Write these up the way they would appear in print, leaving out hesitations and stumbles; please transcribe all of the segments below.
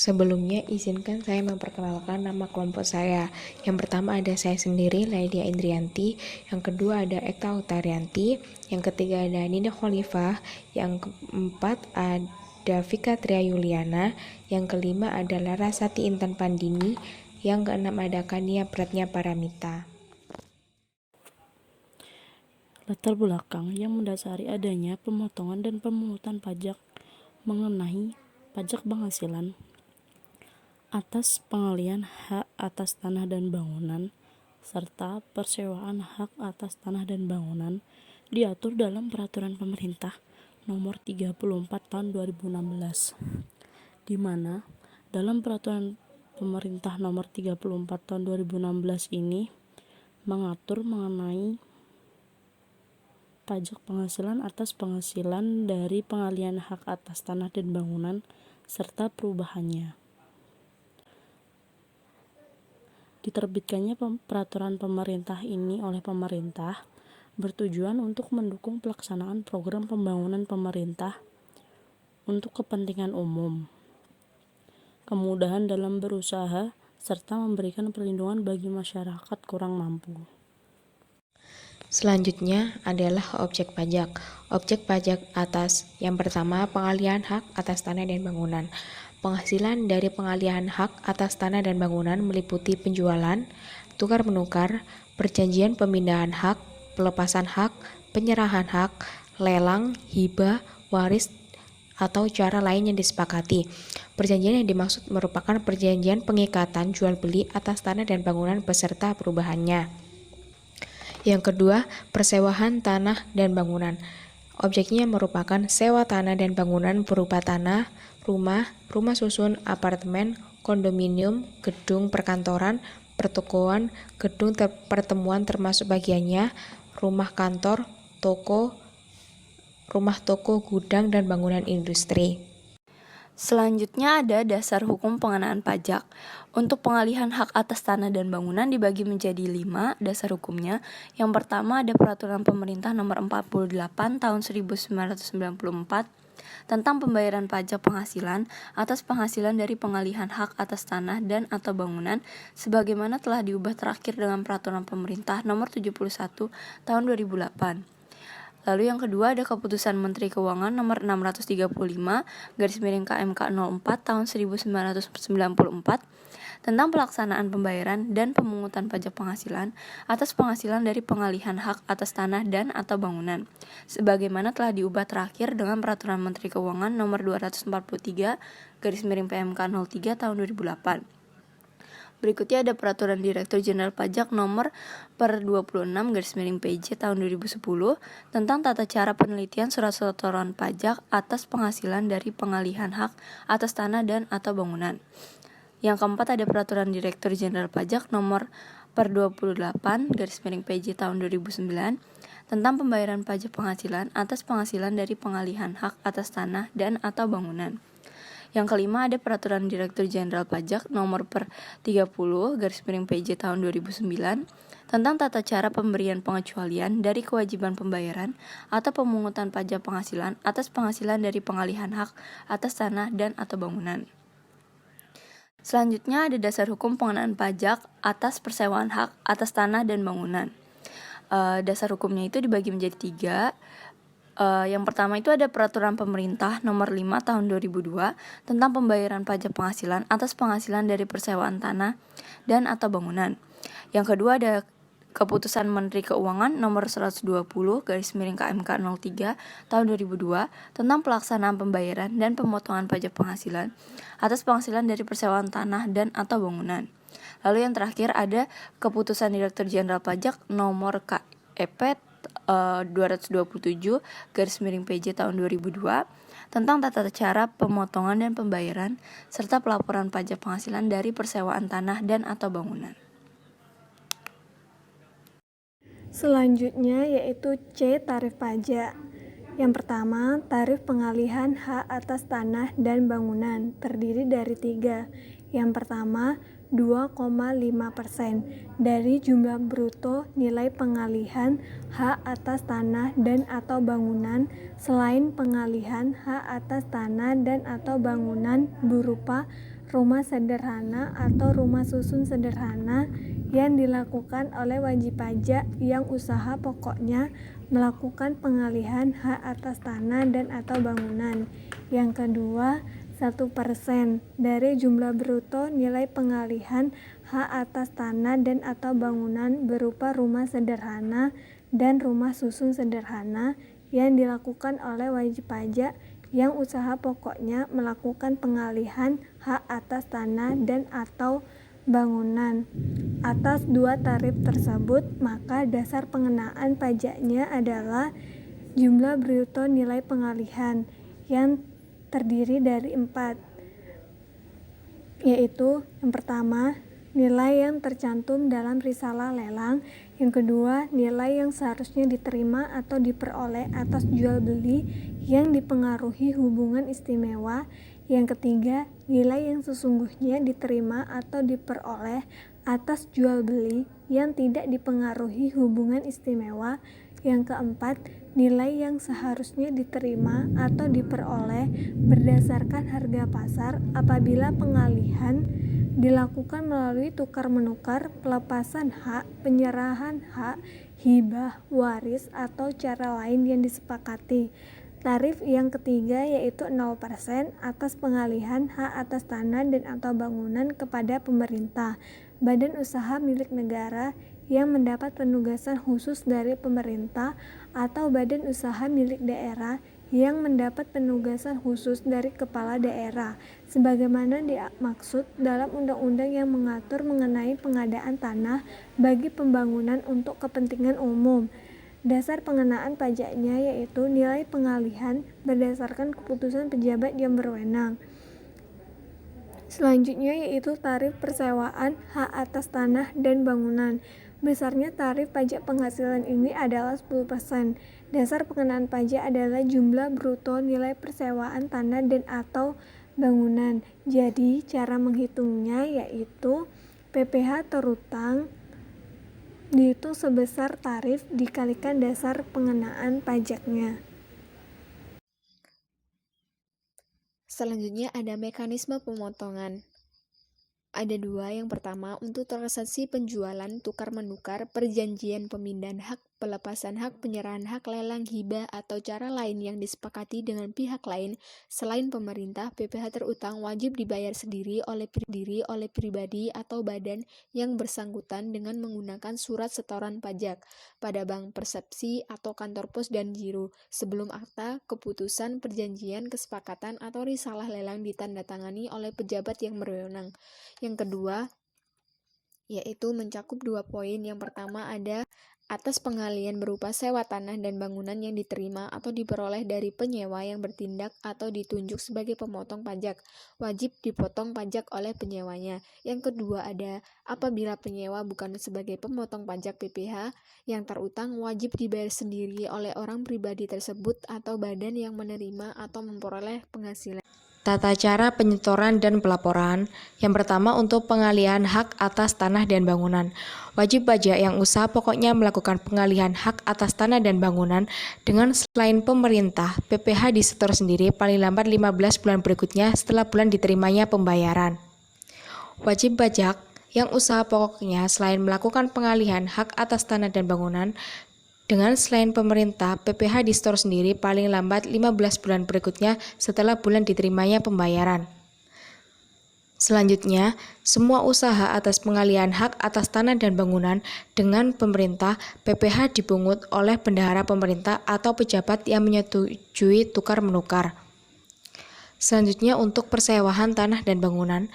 Sebelumnya, izinkan saya memperkenalkan nama kelompok saya. Yang pertama ada saya sendiri, Laidia Indrianti. Yang kedua ada Ekta Utarianti. Yang ketiga ada Nina Khalifah. Yang keempat ada Vika Tria Yuliana. Yang kelima ada Larasati Intan Pandini. Yang keenam ada Kania Pratnya Paramita. Latar belakang yang mendasari adanya pemotongan dan pemungutan pajak mengenai pajak penghasilan atas pengalihan hak atas tanah dan bangunan serta persewaan hak atas tanah dan bangunan diatur dalam Peraturan Pemerintah Nomor 34 Tahun 2016, di mana dalam Peraturan Pemerintah Nomor 34 Tahun 2016 ini mengatur mengenai pajak penghasilan atas penghasilan dari pengalihan hak atas tanah dan bangunan serta perubahannya. Diterbitkannya peraturan pemerintah ini oleh pemerintah bertujuan untuk mendukung pelaksanaan program pembangunan pemerintah untuk kepentingan umum, kemudahan dalam berusaha, serta memberikan perlindungan bagi masyarakat kurang mampu. Selanjutnya adalah objek pajak. Objek pajak atas yang pertama pengalihan hak atas tanah dan bangunan. Penghasilan dari pengalihan hak atas tanah dan bangunan meliputi penjualan, tukar-menukar, perjanjian pemindahan hak, pelepasan hak, penyerahan hak, lelang, hibah, waris, atau cara lain yang disepakati. Perjanjian yang dimaksud merupakan perjanjian pengikatan jual beli atas tanah dan bangunan beserta perubahannya. Yang kedua, persewaan tanah dan bangunan. Objeknya merupakan sewa tanah dan bangunan berupa tanah, rumah susun, apartemen, kondominium, gedung perkantoran, pertokoan, gedung pertemuan termasuk bagiannya, rumah kantor, rumah toko, gudang, dan bangunan industri. Selanjutnya ada dasar hukum pengenaan pajak. Untuk pengalihan hak atas tanah dan bangunan dibagi menjadi 5 dasar hukumnya. Yang pertama ada Peraturan Pemerintah Nomor 48 Tahun 1994 tentang pembayaran pajak penghasilan atas penghasilan dari pengalihan hak atas tanah dan atau bangunan sebagaimana telah diubah terakhir dengan Peraturan Pemerintah Nomor 71 Tahun 2008. Lalu yang kedua ada Keputusan Menteri Keuangan Nomor 635/KMK 04 Tahun 1994 tentang pelaksanaan pembayaran dan pemungutan pajak penghasilan atas penghasilan dari pengalihan hak atas tanah dan atau bangunan sebagaimana telah diubah terakhir dengan Peraturan Menteri Keuangan Nomor 243/PMK 03 Tahun 2008. Berikutnya ada Peraturan Direktur Jenderal Pajak Nomor per 26/PJ Tahun 2010 tentang tata cara penelitian surat setoran pajak atas penghasilan dari pengalihan hak atas tanah dan atau bangunan. Yang keempat ada Peraturan Direktur Jenderal Pajak Nomor per 28/PJ Tahun 2009 tentang pembayaran pajak penghasilan atas penghasilan dari pengalihan hak atas tanah dan atau bangunan. Yang kelima ada Peraturan Direktur Jenderal Pajak Nomor per 30/PJ Tahun 2009 tentang tata cara pemberian pengecualian dari kewajiban pembayaran atau pemungutan pajak penghasilan atas penghasilan dari pengalihan hak atas tanah dan atau bangunan. Selanjutnya ada dasar hukum pengenaan pajak atas persewaan hak atas tanah dan bangunan. Dasar hukumnya itu dibagi menjadi 3. Yang pertama itu ada Peraturan Pemerintah Nomor 5 Tahun 2002 tentang pembayaran pajak penghasilan atas penghasilan dari persewaan tanah dan atau bangunan. Yang kedua ada Keputusan Menteri Keuangan Nomor 120/KMK 03 Tahun 2002 tentang pelaksanaan pembayaran dan pemotongan pajak penghasilan atas penghasilan dari persewaan tanah dan atau bangunan. Lalu yang terakhir ada Keputusan Direktur Jenderal Pajak Nomor KEP 227/PJ Tahun 2002 tentang tata cara pemotongan dan pembayaran serta pelaporan pajak penghasilan dari persewaan tanah dan atau bangunan. Selanjutnya yaitu C. Tarif pajak. Yang pertama, tarif pengalihan hak atas tanah dan bangunan terdiri dari 3. Yang pertama, 2,5% dari jumlah bruto nilai pengalihan hak atas tanah dan atau bangunan selain pengalihan hak atas tanah dan atau bangunan berupa rumah sederhana atau rumah susun sederhana yang dilakukan oleh wajib pajak yang usaha pokoknya melakukan pengalihan hak atas tanah dan atau bangunan. Yang kedua, 1% dari jumlah bruto nilai pengalihan hak atas tanah dan atau bangunan berupa rumah sederhana dan rumah susun sederhana yang dilakukan oleh wajib pajak yang usaha pokoknya melakukan pengalihan hak atas tanah dan atau bangunan. Atas dua tarif tersebut, maka dasar pengenaan pajaknya adalah jumlah bruto nilai pengalihan yang terdiri dari 4, yaitu yang pertama, nilai yang tercantum dalam risalah lelang. Yang kedua, nilai yang seharusnya diterima atau diperoleh atas jual beli yang dipengaruhi hubungan istimewa. Yang ketiga, nilai yang sesungguhnya diterima atau diperoleh atas jual beli yang tidak dipengaruhi hubungan istimewa. Yang keempat, nilai yang seharusnya diterima atau diperoleh berdasarkan harga pasar apabila pengalihan dilakukan melalui tukar-menukar, pelepasan hak, penyerahan hak, hibah, waris, atau cara lain yang disepakati. Tarif yang ketiga yaitu 0% atas pengalihan hak atas tanah dan atau bangunan kepada pemerintah, badan usaha milik negara yang mendapat penugasan khusus dari pemerintah atau badan usaha milik daerah yang mendapat penugasan khusus dari kepala daerah, sebagaimana dimaksud dalam undang-undang yang mengatur mengenai pengadaan tanah bagi pembangunan untuk kepentingan umum. Dasar pengenaan pajaknya yaitu nilai pengalihan berdasarkan keputusan pejabat yang berwenang. Selanjutnya yaitu tarif persewaan hak atas tanah dan bangunan. Besarnya tarif pajak penghasilan ini adalah 10%. Dasar pengenaan pajak adalah jumlah bruto nilai persewaan tanah dan atau bangunan. Jadi cara menghitungnya yaitu PPh terutang dihitung sebesar tarif dikalikan dasar pengenaan pajaknya. Selanjutnya ada mekanisme pemotongan. Ada dua, yang pertama untuk transaksi penjualan, tukar-menukar, perjanjian pemindahan hak, pelepasan hak, penyerahan hak, lelang, hibah, atau cara lain yang disepakati dengan pihak lain selain pemerintah. PPh terutang wajib dibayar sendiri oleh pribadi atau badan yang bersangkutan dengan menggunakan surat setoran pajak pada bank persepsi atau kantor pos dan giro sebelum akta keputusan perjanjian kesepakatan atau risalah lelang ditandatangani oleh pejabat yang berwenang. Yang kedua, yaitu mencakup 2 poin. Yang pertama ada atas pengalihan berupa sewa tanah dan bangunan yang diterima atau diperoleh dari penyewa yang bertindak atau ditunjuk sebagai pemotong pajak, wajib dipotong pajak oleh penyewanya. Yang kedua ada apabila penyewa bukan sebagai pemotong pajak PPh, yang terutang wajib dibayar sendiri oleh orang pribadi tersebut atau badan yang menerima atau memperoleh penghasilan. Tata cara penyetoran dan pelaporan. Yang pertama untuk pengalihan hak atas tanah dan bangunan. Wajib pajak yang usaha pokoknya melakukan pengalihan hak atas tanah dan bangunan dengan selain pemerintah, PPh disetor sendiri paling lambat 15 bulan berikutnya setelah bulan diterimanya pembayaran. Wajib pajak yang usaha pokoknya selain melakukan pengalihan hak atas tanah dan bangunan dengan selain pemerintah, PPh disetor sendiri paling lambat 15 bulan berikutnya setelah bulan diterimanya pembayaran. Selanjutnya, semua usaha atas pengalihan hak atas tanah dan bangunan dengan pemerintah, PPh dipungut oleh bendahara pemerintah atau pejabat yang menyetujui tukar-menukar. Selanjutnya untuk persewaan tanah dan bangunan.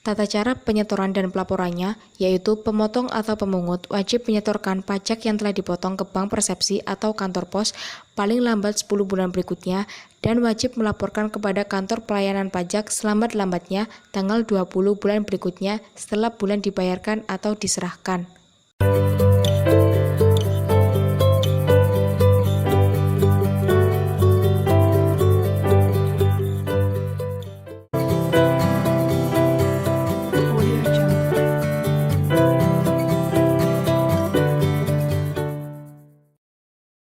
Tata cara penyetoran dan pelaporannya, yaitu pemotong atau pemungut wajib menyetorkan pajak yang telah dipotong ke bank persepsi atau kantor pos paling lambat 10 bulan berikutnya dan wajib melaporkan kepada kantor pelayanan pajak selambat-lambatnya tanggal 20 bulan berikutnya setelah bulan dibayarkan atau diserahkan.